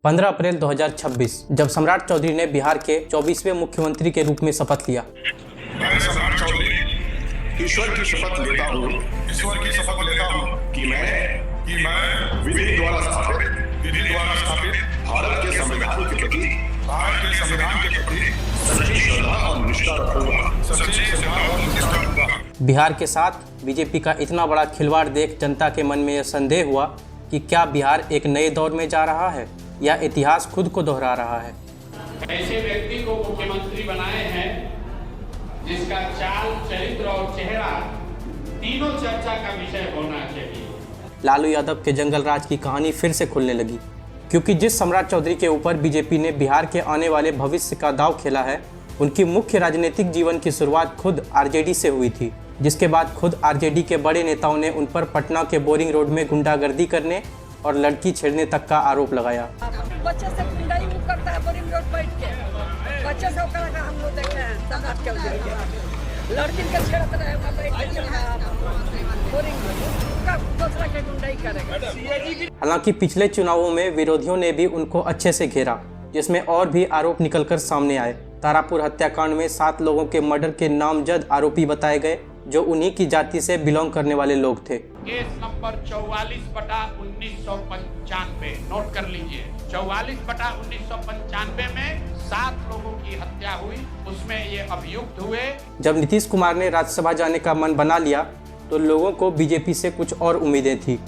15 अप्रैल 2026 जब सम्राट चौधरी ने बिहार के 24वें मुख्यमंत्री के रूप में शपथ लिया। मैं सम्राट चौधरी ईश्वर की शपथ लेता हूँ कि मैं विधि द्वारा स्थापित भारत के संविधान के प्रति सच्ची श्रद्धा और निष्ठा रखूंगा। बिहार के साथ बीजेपी का इतना बड़ा खिलवाड़ देख जनता के मन में यह संदेह हुआ कि क्या बिहार एक नए दौर में जा रहा है या इतिहास खुद को दोहरा रहा है। ऐसे व्यक्ति को मुख्यमंत्री बनाए हैं जिसका चाल, चरित्र और चेहरा तीनों चर्चा का विषय होना चाहिए। लालू यादव के जंगल राज की कहानी फिर से खुलने लगी, क्योंकि जिस सम्राट चौधरी के ऊपर बीजेपी ने बिहार के आने वाले भविष्य का दांव खेला है, उनकी मुख्य राजनीतिक जीवन की शुरुआत खुद आरजेडी से हुई थी, जिसके बाद खुद आरजेडी के बड़े नेताओं ने उन पर पटना के बोरिंग रोड में गुंडागर्दी करने और लड़की छेड़ने तक का आरोप लगाया। बच्चे से गुंडाई वो करता है बोरिंग रोड बैठ के, बच्चे से ओकरा का हम लोग देखे हैं सम्राट चौधरी के लड़की के छेड़त रहे बैठ के बोरिंग का दूसरा के गुंडाई करेगा। हालांकि पिछले चुनावों में विरोधियों ने भी उनको अच्छे से घेरा, जिसमें और भी आरोप निकलकर सामने आए। तारापुर हत्याकांड में 7 लोगों के मर्डर के नामजद आरोपी बताए गए, जो उन्हीं की जाति से बिलोंग करने वाले लोग थे। केस नंबर 44/1995 नोट कर लीजिए। 44/1995 में 7 लोगों की हत्या हुई, उसमें ये अभियुक्त हुए। जब नीतीश कुमार ने राज्यसभा जाने का मन बना लिया तो लोगों को बीजेपी से कुछ और उम्मीदें थी।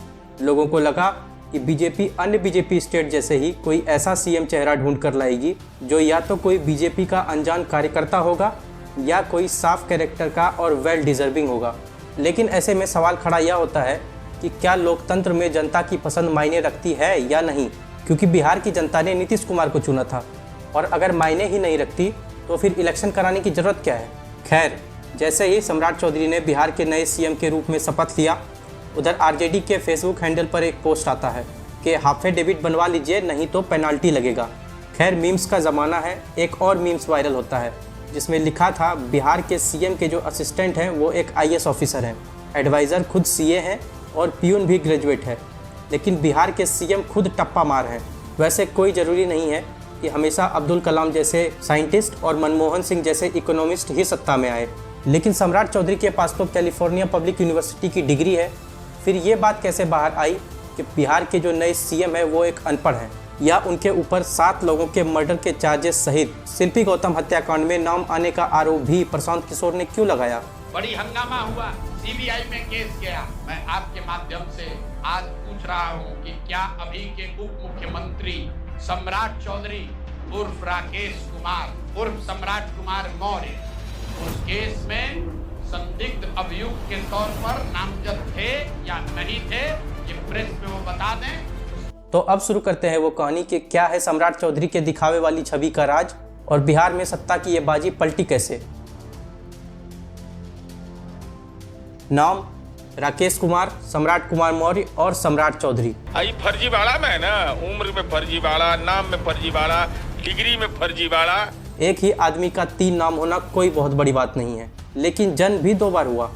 लोगों को लगा कि बीजेपी अन्य बीजेपी स्टेट जैसे ही कोई ऐसा सीएम चेहरा ढूंढ कर लाएगी जो या तो कोई बीजेपी का अनजान कार्यकर्ता होगा या कोई साफ कैरेक्टर का और वेल डिजर्विंग होगा। लेकिन ऐसे में सवाल खड़ा यह होता है कि क्या लोकतंत्र में जनता की पसंद मायने रखती है या नहीं, क्योंकि बिहार की जनता ने नीतीश कुमार को चुना था, और अगर मायने ही नहीं रखती तो फिर इलेक्शन कराने की जरूरत क्या है। खैर, जैसे ही सम्राट चौधरी ने बिहार के नए सीएम के रूप में शपथ लिया, उधर आरजेडी के फेसबुक हैंडल पर एक पोस्ट आता है कि हाफे डेबिट बनवा लीजिए, नहीं तो पेनाल्टी लगेगा। खैर, मीम्स का ज़माना है। एक और मीम्स वायरल होता है जिसमें लिखा था, बिहार के सीएम के जो असिस्टेंट हैं वो एक आईएएस ऑफिसर हैं, एडवाइज़र खुद सीए हैं और पियून भी ग्रेजुएट है, लेकिन बिहार के सीएम खुद टप्पा मार हैं। वैसे कोई ज़रूरी नहीं है कि हमेशा अब्दुल कलाम जैसे साइंटिस्ट और मनमोहन सिंह जैसे इकोनॉमिस्ट ही सत्ता में आए, लेकिन सम्राट चौधरी के पास तो कैलिफोर्निया पब्लिक यूनिवर्सिटी की डिग्री है। फिर ये बात कैसे बाहर आई कि बिहार के जो नए सीएम है वो एक अनपढ़ है, या उनके ऊपर 7 लोगों के मर्डर के चार्जेस सहित शिल्पी गौतम हत्याकांड में नाम आने का आरोप भी प्रशांत किशोर ने क्यों लगाया। बड़ी हंगामा हुआ, सीबीआई में केस गया। मैं आपके माध्यम से आज पूछ रहा हूं कि क्या अभी के उप मुख्यमंत्री सम्राट चौधरी उर्फ राकेश कुमार उर्फ सम्राट कुमार मौर्य उस केस में संदिग्ध अभियुक्त के तौर पर नामजद थे या नहीं थे, ये प्रेस में वो बता दें। तो अब शुरू करते हैं वो कहानी कि क्या है सम्राट चौधरी के दिखावे वाली छवि का राज, और बिहार में सत्ता की ये बाजी पलटी कैसे। नाम राकेश कुमार, सम्राट कुमार मौर्य और सम्राट चौधरी। आई फर्जीवाड़ा में ना, उम्र में फर्जीवाड़ा, नाम में फर्जीवाड़ा, डिग्री में फर्जीवाड़ा। एक ही आदमी का 3 नाम होना कोई बहुत बड़ी बात नहीं है, लेकिन जन्म भी 2 बार हुआ।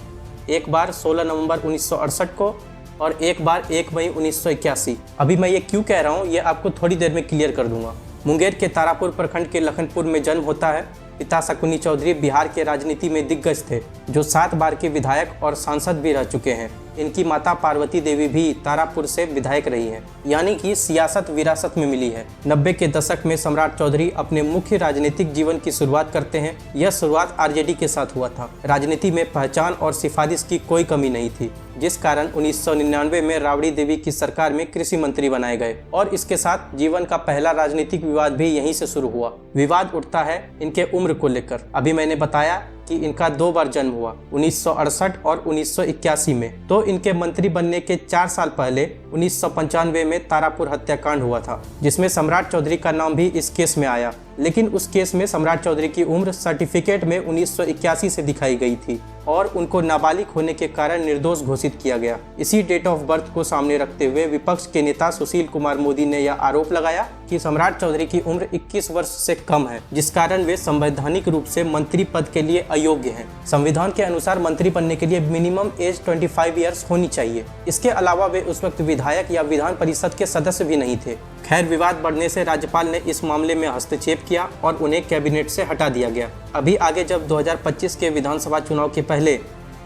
एक बार 16 नवंबर 1968 को और एक बार 1 मई 1981। अभी मैं ये क्यों कह रहा हूँ ये आपको थोड़ी देर में क्लियर कर दूंगा। मुंगेर के तारापुर प्रखंड के लखनपुर में जन्म होता है। पिता शकुनी चौधरी बिहार के राजनीति में दिग्गज थे, जो 7 बार के विधायक और सांसद भी रह चुके हैं। इनकी माता पार्वती देवी भी तारापुर से विधायक रही हैं, यानी कि सियासत विरासत में मिली है। 90 के दशक में सम्राट चौधरी अपने मुख्य राजनीतिक जीवन की शुरुआत करते हैं। यह शुरुआत आरजेडी के साथ हुआ था। राजनीति में पहचान और सिफारिश की कोई कमी नहीं थी, जिस कारण 1999 में राबड़ी देवी की सरकार में कृषि मंत्री बनाए गए, और इसके साथ जीवन का पहला राजनीतिक विवाद भी यहीं से शुरू हुआ। विवाद उठता है इनके उम्र को लेकर। अभी मैंने बताया कि इनका 2 बार जन्म हुआ, 1968 और 1981 में। तो इनके मंत्री बनने के 4 साल पहले 1995 में तारापुर हत्याकांड हुआ था, जिसमें सम्राट चौधरी का नाम भी इस केस में आया। लेकिन उस केस में सम्राट चौधरी की उम्र सर्टिफिकेट में 1981 से दिखाई गई थी और उनको नाबालिग होने के कारण निर्दोष घोषित किया गया। इसी डेट ऑफ बर्थ को सामने रखते हुए विपक्ष के नेता सुशील कुमार मोदी ने यह आरोप लगाया कि सम्राट चौधरी की उम्र 21 वर्ष से कम है, जिस कारण वे संवैधानिक रूप से मंत्री पद के लिए अयोग्य हैं। संविधान के अनुसार मंत्री बनने के लिए मिनिमम एज 25 ईयर्स होनी चाहिए। इसके अलावा वे उस वक्त विधायक विधायक या विधान परिषद के सदस्य भी नहीं थे। खैर, विवाद बढ़ने से राज्यपाल ने इस मामले में हस्तक्षेप किया और उन्हें कैबिनेट से हटा दिया गया। अभी आगे जब 2025 के विधानसभा चुनाव के पहले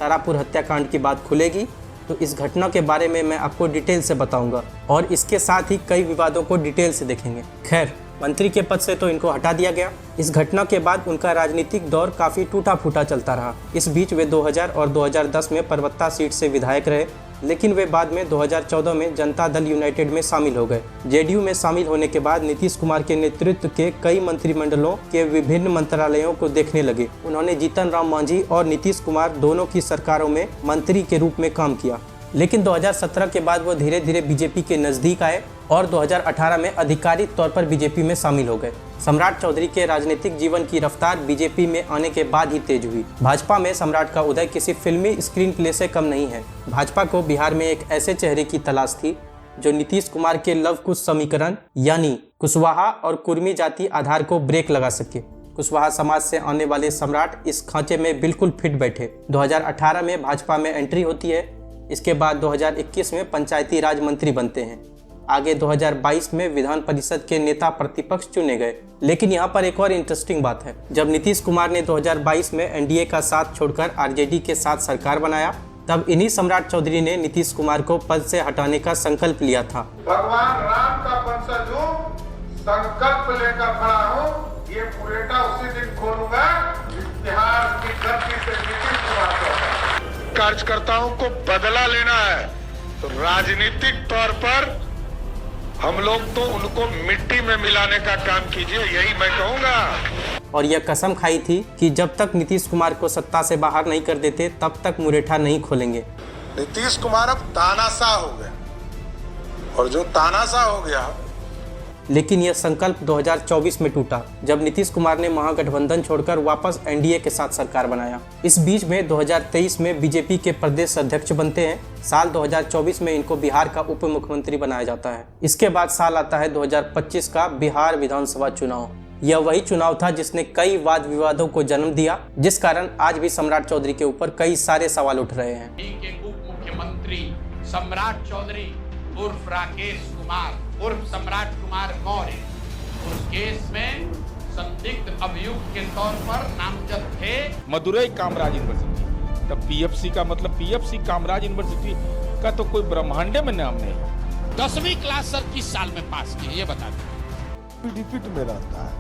तारापुर हत्याकांड की बात खुलेगी तो इस घटना के बारे में मैं आपको डिटेल से बताऊंगा और इसके साथ ही कई विवादों को डिटेल से देखेंगे। खैर, मंत्री के पद से तो इनको हटा दिया गया। इस घटना के बाद उनका राजनीतिक दौर काफ़ी टूटा फूटा चलता रहा। इस बीच वे 2000 और 2010 में परबत्ता सीट से विधायक रहे, लेकिन वे बाद में 2014 में जनता दल यूनाइटेड में शामिल हो गए। जेडीयू में शामिल होने के बाद नीतीश कुमार के नेतृत्व के कई मंत्रिमंडलों के विभिन्न मंत्रालयों को देखने लगे। उन्होंने जीतन राम मांझी और नीतीश कुमार दोनों की सरकारों में मंत्री के रूप में काम किया, लेकिन 2017 के बाद वो धीरे धीरे बीजेपी के नज़दीक आए और 2018 में आधिकारिक तौर पर बीजेपी में शामिल हो गए। सम्राट चौधरी के राजनीतिक जीवन की रफ्तार बीजेपी में आने के बाद ही तेज हुई। भाजपा में सम्राट का उदय किसी फिल्मी स्क्रीन प्ले से कम नहीं है। भाजपा को बिहार में एक ऐसे चेहरे की तलाश थी जो नीतीश कुमार के लव कुश समीकरण यानी कुशवाहा और कुर्मी जाति आधार को ब्रेक लगा सके। कुशवाहा समाज से आने वाले सम्राट इस खांचे में बिल्कुल फिट बैठे। 2018 में भाजपा में एंट्री होती है। इसके बाद 2021 में पंचायती राज मंत्री बनते हैं। आगे 2022 में विधान परिषद के नेता प्रतिपक्ष चुने गए। लेकिन यहाँ पर एक और इंटरेस्टिंग बात है, जब नीतीश कुमार ने 2022 में एनडीए का साथ छोड़कर आरजेडी के साथ सरकार बनाया, तब इन्हीं सम्राट चौधरी ने नीतीश कुमार को पद से हटाने का संकल्प लिया था। भगवान राम का वंशज हूँ, संकल्प लेकर खड़ा हूँ, ये पुरेटा उसी दिन खोलूंगा इतिहास की धरती से नीतीश कुमार को। कार्यकर्ताओं को बदला लेना है तो राजनीतिक तौर पर हम लोग तो उनको मिट्टी में मिलाने का काम कीजिए, यही मैं कहूंगा। और यह कसम खाई थी कि जब तक नीतीश कुमार को सत्ता से बाहर नहीं कर देते तब तक मुरेठा नहीं खोलेंगे। नीतीश कुमार अब तानाशाह हो गया और जो तानाशाह हो गया, लेकिन यह संकल्प 2024 में टूटा जब नीतीश कुमार ने महागठबंधन छोड़कर वापस एनडीए के साथ सरकार बनाया। इस बीच में 2023 में बीजेपी के प्रदेश अध्यक्ष बनते हैं। साल 2024 में इनको बिहार का उप मुख्यमंत्री बनाया जाता है। इसके बाद साल आता है 2025 का बिहार विधानसभा चुनाव। यह वही चुनाव था जिसने कई वाद विवादों को जन्म दिया, जिस कारण आज भी सम्राट चौधरी के ऊपर कई सारे सवाल उठ रहे हैं। उप मुख्यमंत्री सम्राट चौधरी उर्फ राकेश कुमार उर्फ सम्राट कुमार मौर्य उस केस में संदिग्ध अभियुक्त के तौर पर नामजद थे। मदुरई कामराज यूनिवर्सिटी, तब पीएफसी का मतलब पीएफसी कामराज यूनिवर्सिटी का तो कोई ब्रह्मांडे में नाम नहीं। 10वीं क्लास सर किस साल में पास किए ये बता दें। रिपीट में रहता है,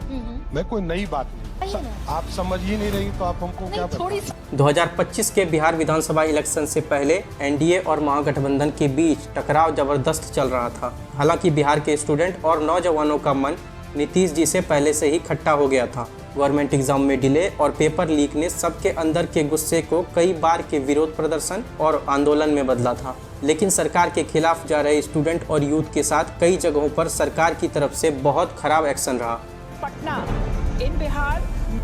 मैं कोई नई बात नहीं, आप समझ ही नहीं रही तो आप हमको क्या बताएं। 2025 के बिहार विधानसभा इलेक्शन से पहले एनडीए और महागठबंधन के बीच टकराव जबरदस्त चल रहा था। हालांकि बिहार के स्टूडेंट और नौजवानों का मन नीतीश जी से पहले से ही खट्टा हो गया था। गवर्नमेंट एग्जाम में डिले और पेपर लीक ने सबके अंदर के गुस्से को कई बार के विरोध प्रदर्शन और आंदोलन में बदला था। लेकिन सरकार के खिलाफ जा रहे स्टूडेंट और यूथ के साथ कई जगहों पर सरकार की तरफ से बहुत खराब एक्शन रहा। Patna in Bihar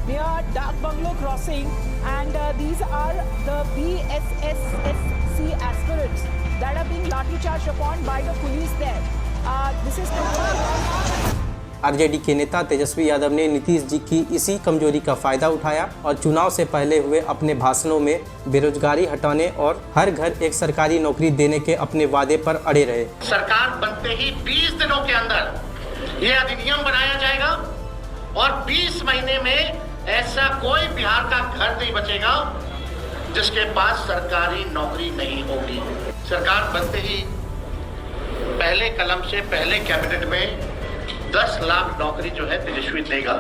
near Dak Bungalow crossing, and these are the BSSSC aspirants that are being lathi charged upon by the police there. This is RJD के नेता तेजस्वी यादव ने नीतीश जी की इसी कमजोरी का फायदा उठाया और चुनाव से पहले हुए अपने भाषणों में बेरोजगारी हटाने और हर घर एक सरकारी नौकरी देने के अपने वादे पर अड़े रहे। सरकार बनते ही 20 दिनों के अंदर ये अधिनियम बनाया जाएगा और 20 महीने में ऐसा कोई बिहार का घर नहीं बचेगा जिसके पास सरकारी नौकरी नहीं होगी। सरकार बनते ही पहले कलम से पहले कैबिनेट में 10 लाख नौकरी जो है तेजस्वी देगा।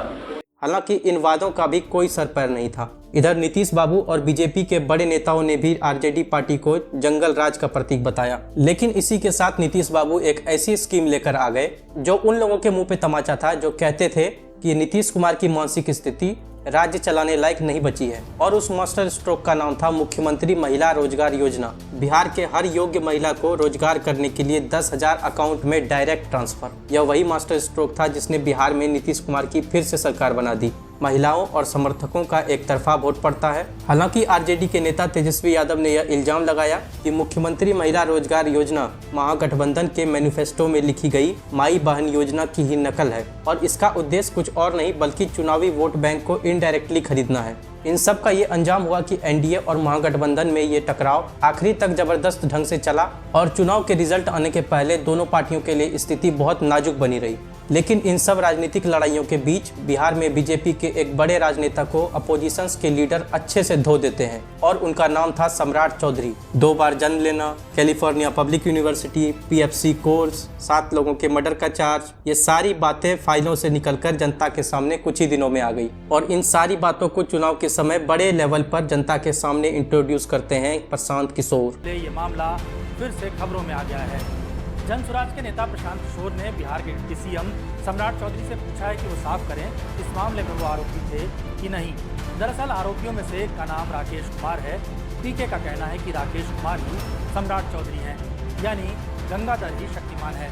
हालांकि इन वादों का भी कोई सर पैर नहीं था। इधर नीतीश बाबू और बीजेपी के बड़े नेताओं ने भी आरजेडी पार्टी को जंगल राज का प्रतीक बताया। लेकिन इसी के साथ नीतीश बाबू एक ऐसी स्कीम लेकर आ गए जो उन लोगों के मुंह पे तमाचा था जो कहते थे कि नीतीश कुमार की मानसिक स्थिति राज्य चलाने लायक नहीं बची है, और उस मास्टर स्ट्रोक का नाम था मुख्यमंत्री महिला रोजगार योजना। बिहार के हर योग्य महिला को रोजगार करने के लिए 10,000 अकाउंट में डायरेक्ट ट्रांसफर। यह वही मास्टर स्ट्रोक था जिसने बिहार में नीतीश कुमार की फिर से सरकार बना दी। महिलाओं और समर्थकों का एक तरफा वोट पड़ता है। हालांकि आरजेडी के नेता तेजस्वी यादव ने यह इल्जाम लगाया कि मुख्यमंत्री महिला रोजगार योजना महागठबंधन के मैनिफेस्टो में लिखी गई माई बहन योजना की ही नकल है और इसका उद्देश्य कुछ और नहीं बल्कि चुनावी वोट बैंक को इनडायरेक्टली खरीदना है। इन सब का ये अंजाम हुआ कि एनडीए और महागठबंधन में ये टकराव आखिरी तक जबरदस्त ढंग से चला और चुनाव के रिजल्ट आने के पहले दोनों पार्टियों के लिए स्थिति बहुत नाजुक बनी रही। लेकिन इन सब राजनीतिक लड़ाइयों के बीच बिहार में बीजेपी के एक बड़े राजनेता को अपोजिशंस के लीडर अच्छे से धो देते हैं और उनका नाम था सम्राट चौधरी। 2 बार जन्म लेना, California public university, PFC course, 7 लोगों के मर्डर का चार्ज, ये सारी बातें फाइलों से निकलकर जनता के सामने कुछ ही दिनों में आ गई और इन सारी बातों को चुनाव के समय बड़े लेवल पर जनता के सामने इंट्रोड्यूस करते हैं प्रशांत किशोर। ये मामला फिर से खबरों में आ गया है। जनसुराज के नेता प्रशांत किशोर ने बिहार के डिप्टी सीएम सम्राट चौधरी से पूछा है कि वो साफ करें इस मामले में वो आरोपी थे कि नहीं। दरअसल आरोपियों में से एक का नाम राकेश कुमार है। पीके का कहना है कि राकेश कुमार ही सम्राट चौधरी हैं, यानी गंगाधर ही शक्तिमान है।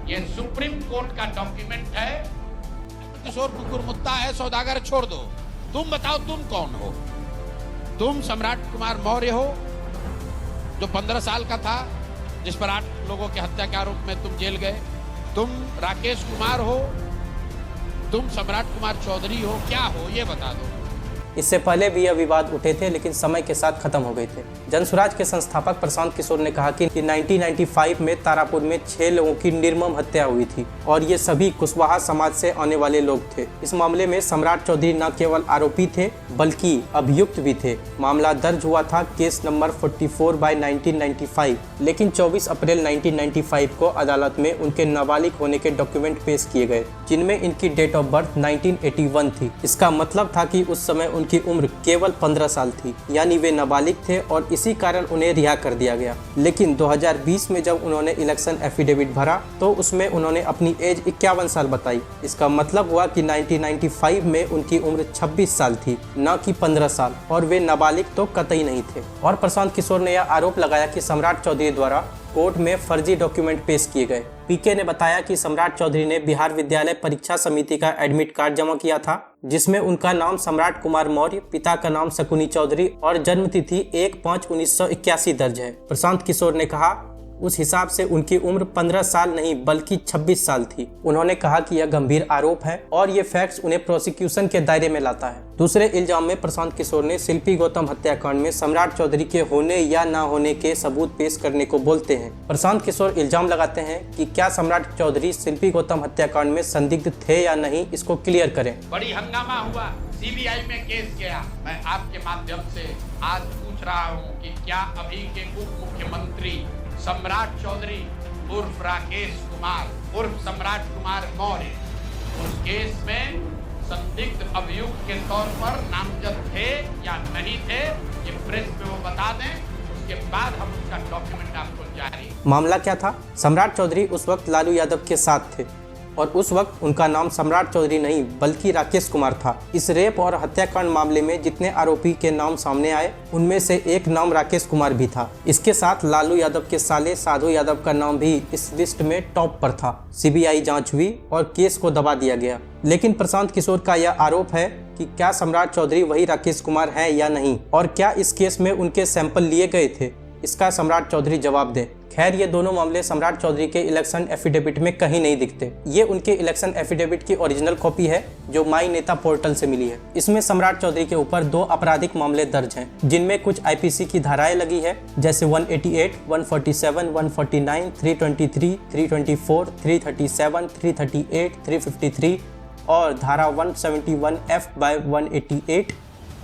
ये सुप्रीम कोर्ट का डॉक्यूमेंट है। किशोर कुकुर मुद्दा है, सौदागर छोड़ दो। तुम बताओ तुम कौन हो? तुम सम्राट कुमार मौर्य हो जो 15 साल का था, जिस पर 8 लोगों के हत्या के आरोप में तुम जेल गए। तुम राकेश कुमार हो, तुम सम्राट कुमार चौधरी हो, क्या हो ये बता दो। इससे पहले भी यह विवाद उठे थे लेकिन समय के साथ खत्म हो गए थे। जनसुराज के संस्थापक प्रशांत किशोर ने कहा कि 1995 में तारापुर में 6 लोगों की निर्मम हत्या हुई थी और ये सभी कुशवाहा समाज से आने वाले लोग थे। इस मामले में सम्राट चौधरी न केवल आरोपी थे बल्कि अभियुक्त भी थे। मामला दर्ज हुआ था केस नंबर 44/1995, लेकिन 24 अप्रैल 1995 को अदालत में उनके नाबालिग होने के डॉक्यूमेंट पेश किए गए जिनमें इनकी डेट ऑफ बर्थ 1981 थी। इसका मतलब था कि उस समय उनकी उम्र केवल 15 साल थी, यानी वे नाबालिग थे और इसी कारण उन्हें रिहा कर दिया गया। लेकिन 2020 में जब उन्होंने इलेक्शन एफिडेविट भरा तो उसमें उन्होंने अपनी एज 51 साल बताई। इसका मतलब हुआ कि 1995 में उनकी उम्र 26 साल थी, न कि 15 साल, और वे नाबालिग तो कतई नहीं थे। और प्रशांत किशोर ने यह आरोप लगाया कि सम्राट चौधरी द्वारा कोर्ट में फर्जी डॉक्यूमेंट पेश किए गए। पीके ने बताया कि सम्राट चौधरी ने बिहार विद्यालय परीक्षा समिति का एडमिट कार्ड जमा किया था जिसमें उनका नाम सम्राट कुमार मौर्य, पिता का नाम शकुनी चौधरी और जन्म तिथि 1/5/1981 दर्ज है। प्रशांत किशोर ने कहा उस हिसाब से उनकी उम्र 15 साल नहीं बल्कि 26 साल थी। उन्होंने कहा कि यह गंभीर आरोप है और ये फैक्ट्स उन्हें प्रोसिक्यूशन के दायरे में लाता है। दूसरे इल्जाम में प्रशांत किशोर ने शिल्पी गौतम हत्याकांड में सम्राट चौधरी के होने या ना होने के सबूत पेश करने को बोलते हैं। प्रशांत किशोर इल्जाम लगाते हैं कि क्या सम्राट चौधरी शिल्पी गौतम हत्याकांड में संदिग्ध थे या नहीं, इसको क्लियर करें। बड़ी हंगामा हुआ, सीबीआई में केस गया। मैं आपके माध्यम से आज पूछ रहा हूँ कि क्या अभी के उप मुख्यमंत्री सम्राट चौधरी उर्फ राकेश कुमार उर्फ सम्राट कुमार मौर्य उस केस में संदिग्ध अभियुक्त के तौर पर नामजद थे या नहीं थे, ये प्रेस में वो बता दें, उसके बाद हम उसका डॉक्यूमेंट आपको जारी। मामला क्या था? सम्राट चौधरी उस वक्त लालू यादव के साथ थे और उस वक्त उनका नाम सम्राट चौधरी नहीं बल्कि राकेश कुमार था। इस रेप और हत्याकांड मामले में जितने आरोपी के नाम सामने आए उनमें से एक नाम राकेश कुमार भी था। इसके साथ लालू यादव के साले साधु यादव का नाम भी इस लिस्ट में टॉप पर था। सीबीआई जांच हुई और केस को दबा दिया गया। लेकिन प्रशांत किशोर का यह आरोप है कि क्या सम्राट चौधरी वही राकेश कुमार है या नहीं, और क्या इस केस में उनके सैंपल लिए गए थे, इसका सम्राट चौधरी जवाब दे। खैर, ये दोनों मामले सम्राट चौधरी के इलेक्शन एफिडेविट में कहीं नहीं दिखते। ये उनके इलेक्शन एफिडेविट की ओरिजिनल कॉपी है जो माई नेता पोर्टल से मिली है। इसमें सम्राट चौधरी के ऊपर 2 आपराधिक मामले दर्ज हैं जिनमें कुछ आईपीसी की धाराएं लगी है जैसे 188, 147, 149, 323, 324, 337, 338, 353 और धारा 171F/188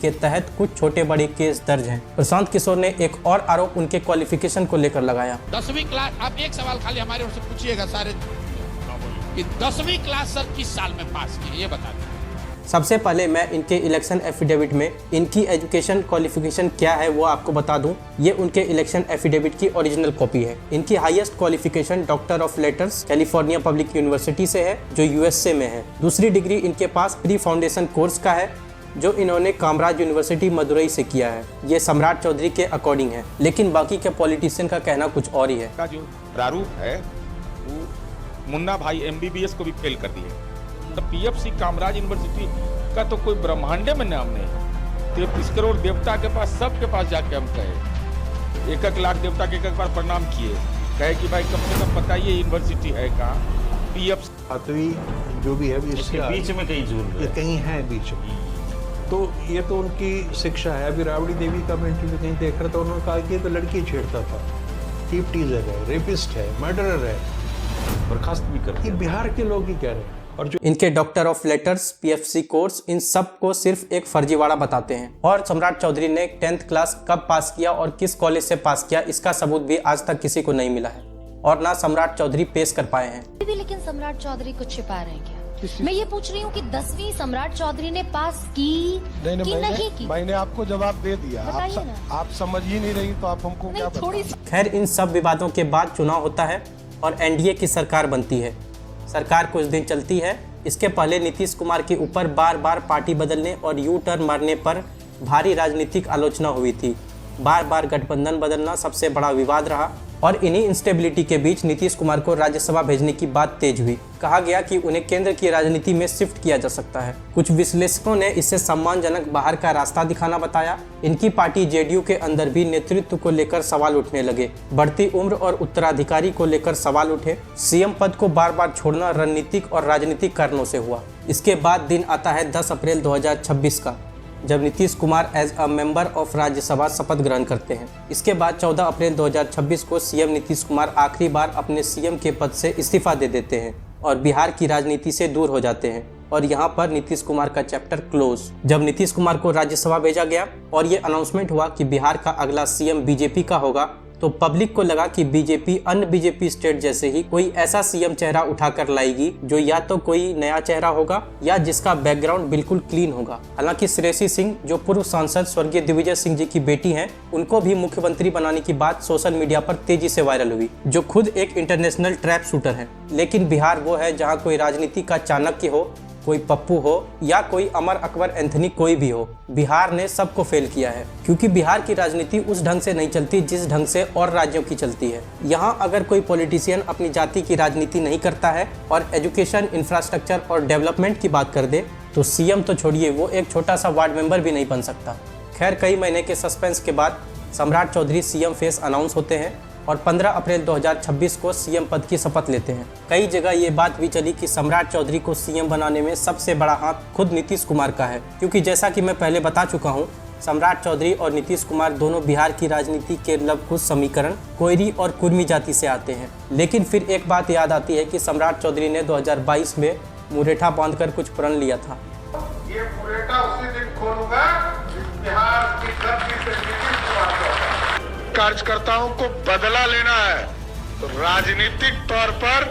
के तहत कुछ छोटे बड़े केस दर्ज हैं। प्रशांत किशोर ने एक और आरोप उनके क्वालिफिकेशन को लेकर लगाया। 10वीं क्लास, आप एक सवाल खाली हमारे ओर से पूछिएगा सारे कि 10वीं क्लास सर किस साल में पास किए, ये बता दें। सबसे पहले मैं इनके इलेक्शन एफिडेविट में इनकी एजुकेशन क्वालिफिकेशन क्या है वो आपको बता दूं। ये उनके इलेक्शन एफिडेविट की ओरिजिनल कॉपी है। इनकी highest qualification doctor of letters California public university से है जो यूएसए में है। दूसरी डिग्री इनके पास प्री फाउंडेशन कोर्स का है जो इन्होंने कामराज यूनिवर्सिटी मदुरई से किया है। ये सम्राट चौधरी के अकॉर्डिंग है, लेकिन बाकी के पॉलिटिशियन का कहना कुछ और ही है। का जो प्रारूप है वो मुन्ना भाई MBBS को भी फेल कर दिए। पीएफसी कामराज यूनिवर्सिटी का तो कोई ब्रह्मांडे में नाम नहीं है। 33 करोड़ देवता के पास, सबके पास जाके हम कहे, 1-1 लाख देवता के एक बार प्रणाम किए, कहे कि भाई कम से कम बताइए यूनिवर्सिटी है कहाँ। पीएफसी सातवीं जो भी है इसके बीच में कहीं जरूर कहीं है बीच में, तो ये तो उनकी शिक्षा है। अभी राबड़ी देवी का मैं इंटरव्यू कहीं देख रहा था, उन्होंने कहा कि ये तो लड़की छेड़ता था, टीप टीजर है, रेपिस्ट है, मर्डरर है, बर्खास्त भी कर। ये बिहार के लोग ही कह रहे हैं। और जो इनके doctor of letters, PFC course, इन सब को सिर्फ एक फर्जीवाड़ा बताते हैं। और सम्राट चौधरी ने 10th क्लास कब पास किया और किस कॉलेज से पास किया, इसका सबूत भी आज तक किसी को नहीं मिला है और ना सम्राट चौधरी पेश कर पाए हैं। लेकिन सम्राट चौधरी कुछ छिपा रहे हैं क्या? मैं ये पूछ रही हूँ कि 10वीं सम्राट चौधरी ने पास की नहीं की? मैंने आपको जवाब दे दिया, आप समझ ही नहीं रही तो आप हमको क्या थोड़ी। खैर, इन सब विवादों के बाद चुनाव होता है और एनडीए की सरकार बनती है। सरकार कुछ दिन चलती है। इसके पहले नीतीश कुमार के ऊपर बार बार पार्टी बदलने और यू टर्न मारने पर भारी राजनीतिक आलोचना हुई थी। बार बार गठबंधन बदलना सबसे बड़ा विवाद रहा और इन्हीं इंस्टेबिलिटी के बीच नीतीश कुमार को राज्यसभा भेजने की बात तेज हुई। कहा गया कि उन्हें केंद्र की राजनीति में शिफ्ट किया जा सकता है। कुछ विश्लेषकों ने इसे सम्मानजनक बाहर का रास्ता दिखाना बताया। इनकी पार्टी जेडीयू के अंदर भी नेतृत्व को लेकर सवाल उठने लगे। बढ़ती उम्र और उत्तराधिकारी को लेकर सवाल उठे। सीएम पद को बार बार छोड़ना रणनीतिक और राजनीतिक कारणों से हुआ। इसके बाद दिन आता है 10 अप्रैल 2026 का, जब Nitish Kumar as a member of Rajya Sabha शपथ ग्रहण करते हैं। इसके बाद 14 अप्रैल 2026 को सीएम नीतीश कुमार आखिरी बार अपने सीएम के पद से इस्तीफा दे देते हैं और बिहार की राजनीति से दूर हो जाते हैं और यहाँ पर नीतीश कुमार का चैप्टर क्लोज। जब नीतीश कुमार को राज्यसभा भेजा गया और ये अनाउंसमेंट हुआ कि बिहार का अगला सीएम बीजेपी का होगा, तो पब्लिक को लगा कि बीजेपी अन्य बीजेपी स्टेट जैसे ही कोई ऐसा सीएम चेहरा उठाकर लाएगी जो या तो कोई नया चेहरा होगा या जिसका बैकग्राउंड बिल्कुल क्लीन होगा। हालांकि श्रेयसी सिंह, जो पूर्व सांसद स्वर्गीय दिग्विजय सिंह जी की बेटी हैं, उनको भी मुख्यमंत्री बनाने की बात सोशल मीडिया पर तेजी से वायरल हुई, जो खुद एक इंटरनेशनल ट्रैप शूटर है। लेकिन बिहार वो है जहाँ कोई राजनीति का चाणक्य हो, कोई पप्पू हो या कोई अमर अकबर एंथनी, कोई भी हो, बिहार ने सबको फेल किया है। क्योंकि बिहार की राजनीति उस ढंग से नहीं चलती जिस ढंग से और राज्यों की चलती है। यहाँ अगर कोई पॉलिटिशियन अपनी जाति की राजनीति नहीं करता है और एजुकेशन, इंफ्रास्ट्रक्चर और डेवलपमेंट की बात कर दे, तो सीएम तो छोड़िए, वो एक छोटा सा वार्ड मेंबर भी नहीं बन सकता। खैर, कई महीने के सस्पेंस के बाद सम्राट चौधरी सीएम फेस अनाउंस होते हैं और 15 अप्रैल 2026 को सीएम पद की शपथ लेते हैं। कई जगह ये बात भी चली कि सम्राट चौधरी को सीएम बनाने में सबसे बड़ा हाथ खुद नीतीश कुमार का है, क्योंकि जैसा कि मैं पहले बता चुका हूँ, सम्राट चौधरी और नीतीश कुमार दोनों बिहार की राजनीति के लवकुश समीकरण कोयरी और कुर्मी जाति से आते हैं। लेकिन फिर एक बात याद आती है कि सम्राट चौधरी ने 2022 में मुरेठा बांधकर कुछ प्रण लिया था। ये मुरेठा उसी दिन खोलूंगा बिहार की धरती से नीतीश कुमार को। कार्यकर्ताओं को बदला लेना है तो राजनीतिक तौर पर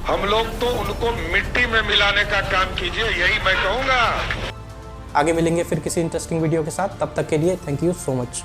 हम लोग तो उनको मिट्टी में मिलाने का काम कीजिए, यही मैं कहूंगा। आगे मिलेंगे फिर किसी इंटरेस्टिंग वीडियो के साथ। तब तक के लिए थैंक यू सो मच।